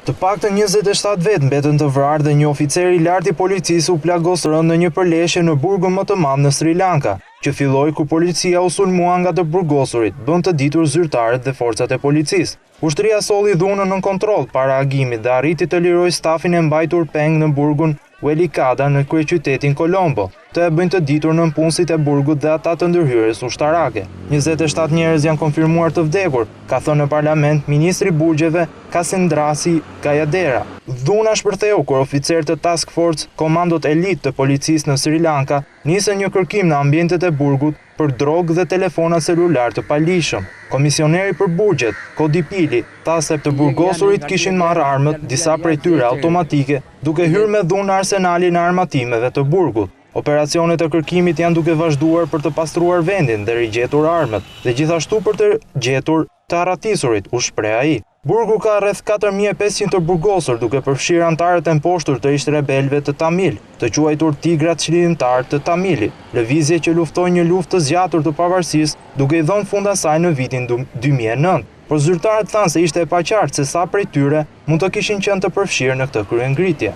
Të paktën 27 vetë mbetën të vrarë dhe një oficer i lartë i policisë u plagos rënd në një përleshje në burgun më të madh në Sri Lanka, që filloi kur policia u sulmua nga të burgosurit, bën të ditur zyrtarët dhe forcat e policisë. Ushtria solli dhunën në kontroll para agimit dhe arriti të lirojë stafin e mbajtur peng në burgun Welikada në kryeqytetin Colombo, të e bëjnë të ditur në punësit e burgut dhe ata të ndërhyrjes ushtarake. 27 njerëz janë konfirmuar të vdekur, ka thënë në parlament ministri burgjeve Kasindrasi Kayadera. Dhuna shpërtheu kur oficerët të Task Force, komandot elit të policisë në Sri Lanka, nisën një kërkim në ambientet e burgut për drogë dhe telefona celular të palishëm. Komisioneri për burgjet, Kodi Pili, tha se të burgosurit kishin marrë armët, disa prej tyre automatike, duke hyrë me dhunë në arsenalin e armatimeve të burgut. Operacionet e kërkimit janë duke vazhduar për të pastruar vendin dhe rigjetur armët, dhe gjithashtu për të gjetur të arratisurit, u shpreh ai. Burgu ka rreth 4500 të burgosur, duke përfshirë antarët e mposhtur të ish rebelëve të Tamil, të quajtur tigrat çlirimtar të Tamilit, lëvizje që luftoi një luftë të zgjatur të pavarësisë, duke i dhënë fund asaj në vitin 2009. Por zyrtarët thanë se ishte e paqartë se sa prej tyre mund të kishin qenë të përfshirë në këtë kryengritje.